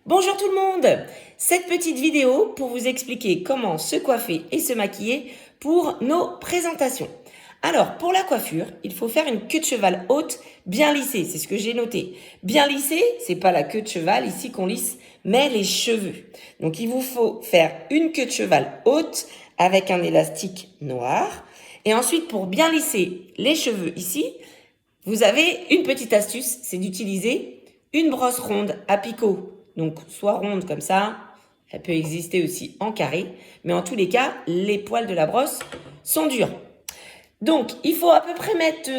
Bonjour tout le monde! Cette petite vidéo pour vous expliquer comment se coiffer et se maquiller pour nos présentations. Alors, pour la coiffure, il faut faire une queue de cheval haute, bien lissée, c'est ce que j'ai noté. Bien lissée, c'est pas la queue de cheval ici qu'on lisse, mais les cheveux. Donc, il vous faut faire une queue de cheval haute avec un élastique noir. Et ensuite, pour bien lisser les cheveux ici, vous avez une petite astuce, c'est d'utiliser une brosse ronde à picot. Donc, soit ronde comme ça, elle peut exister aussi en carré, mais en tous les cas, les poils de la brosse sont durs. Donc, il faut à peu près mettre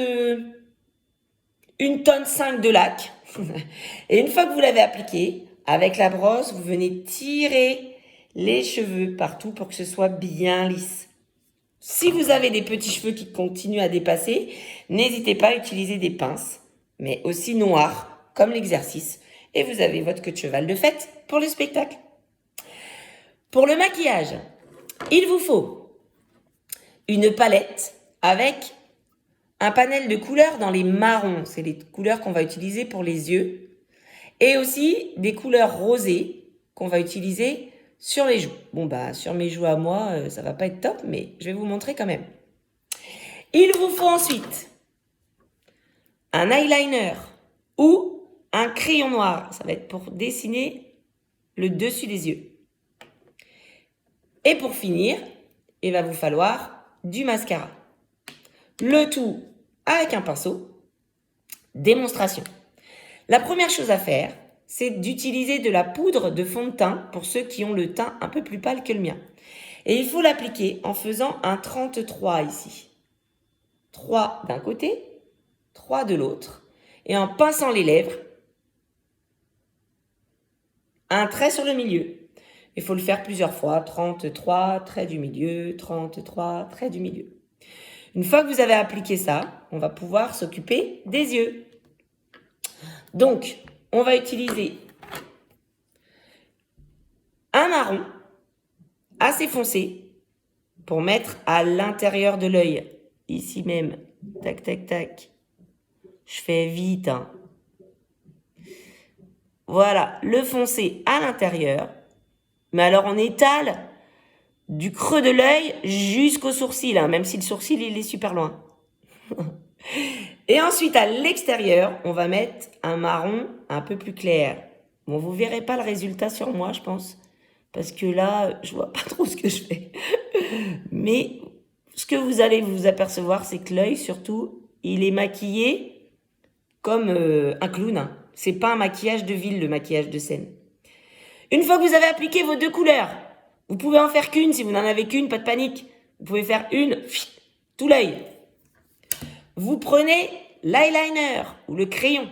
1,5 tonne de lac. Et une fois que vous l'avez appliqué, avec la brosse, vous venez tirer les cheveux partout pour que ce soit bien lisse. Si vous avez des petits cheveux qui continuent à dépasser, n'hésitez pas à utiliser des pinces, mais aussi noires, comme l'exercice, et vous avez votre queue de cheval de fête pour le spectacle. Pour le maquillage, il vous faut une palette avec un panel de couleurs dans les marrons, c'est les couleurs qu'on va utiliser pour les yeux, et aussi des couleurs rosées qu'on va utiliser sur les joues. Bon sur mes joues à moi, ça va pas être top, mais je vais vous montrer quand même. Il vous faut ensuite un eyeliner ou un crayon noir. Ça va être pour dessiner le dessus des yeux. Et pour finir, il va vous falloir du mascara. Le tout avec un pinceau. Démonstration. La première chose à faire, c'est d'utiliser de la poudre de fond de teint pour ceux qui ont le teint un peu plus pâle que le mien. Et il faut l'appliquer en faisant un 33 ici. 3 d'un côté, 3 de l'autre. Et en pinçant les lèvres, un trait sur le milieu. Il faut le faire plusieurs fois. 33, trait du milieu, 33, trait du milieu. Une fois que vous avez appliqué ça, on va pouvoir s'occuper des yeux. Donc, on va utiliser un marron assez foncé pour mettre à l'intérieur de l'œil. Ici même, tac, tac, tac. Je fais vite, hein. Voilà, le foncé à l'intérieur. Mais alors, on étale du creux de l'œil jusqu'au sourcil, hein, même si le sourcil, il est super loin. Et ensuite, à l'extérieur, on va mettre un marron un peu plus clair. Bon, vous verrez pas le résultat sur moi, je pense. Parce que là, je vois pas trop ce que je fais. Mais ce que vous allez vous apercevoir, c'est que l'œil, surtout, il est maquillé comme un clown. Hein. C'est pas un maquillage de ville, le maquillage de scène. Une fois que vous avez appliqué vos 2 couleurs, vous pouvez en faire qu'une. Si vous n'en avez qu'une, pas de panique. Vous pouvez faire une, tout l'œil. Vous prenez l'eyeliner ou le crayon.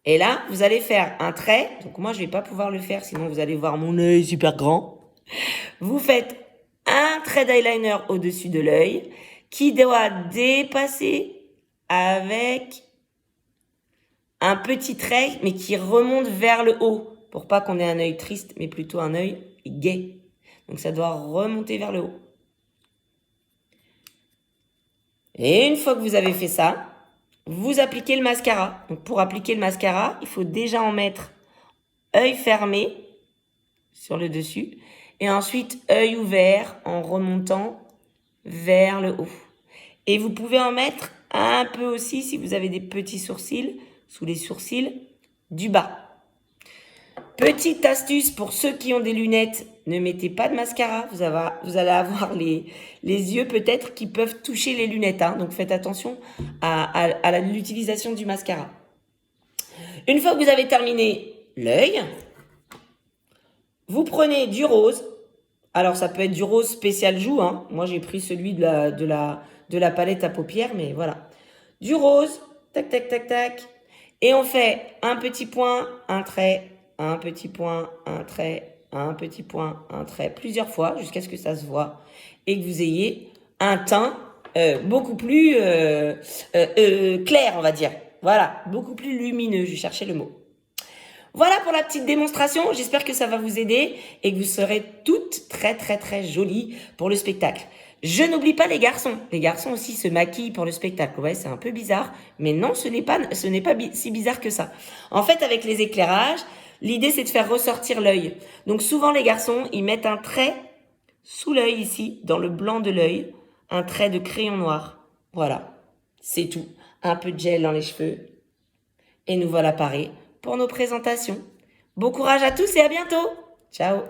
Et là, vous allez faire un trait. Donc moi, je vais pas pouvoir le faire, sinon vous allez voir mon œil super grand. Vous faites un trait d'eyeliner au-dessus de l'œil qui doit dépasser avec un petit trait, mais qui remonte vers le haut, pour pas qu'on ait un œil triste, mais plutôt un œil gai. Donc ça doit remonter vers le haut. Et une fois que vous avez fait ça, vous appliquez le mascara. Donc pour appliquer le mascara, il faut déjà en mettre œil fermé sur le dessus et ensuite œil ouvert en remontant vers le haut. Et vous pouvez en mettre un peu aussi si vous avez des petits sourcils, sous les sourcils du bas. Petite astuce pour ceux qui ont des lunettes, ne mettez pas de mascara. Vous allez avoir les yeux peut-être qui peuvent toucher les lunettes. Hein, donc faites attention à l'utilisation du mascara. Une fois que vous avez terminé l'œil, vous prenez du rose. Alors ça peut être du rose spécial joue. Hein. Moi j'ai pris celui de la palette à paupières, mais voilà. Du rose, tac, tac, tac, tac. Et on fait un petit point, un trait, un petit point, un trait, un petit point, un trait, plusieurs fois jusqu'à ce que ça se voit et que vous ayez un teint beaucoup plus clair, on va dire. Voilà, beaucoup plus lumineux, je cherchais le mot. Voilà pour la petite démonstration, j'espère que ça va vous aider et que vous serez toutes très très très jolies pour le spectacle. Je n'oublie pas les garçons aussi se maquillent pour le spectacle. Ouais, c'est un peu bizarre, mais non, ce n'est pas si bizarre que ça. En fait, avec les éclairages, L'idée, c'est de faire ressortir l'œil. Donc souvent, les garçons, ils mettent un trait sous l'œil ici, dans le blanc de l'œil, un trait de crayon noir. Voilà, c'est tout. Un peu de gel dans les cheveux. Et nous voilà parés pour nos présentations. Bon courage à tous et à bientôt. Ciao.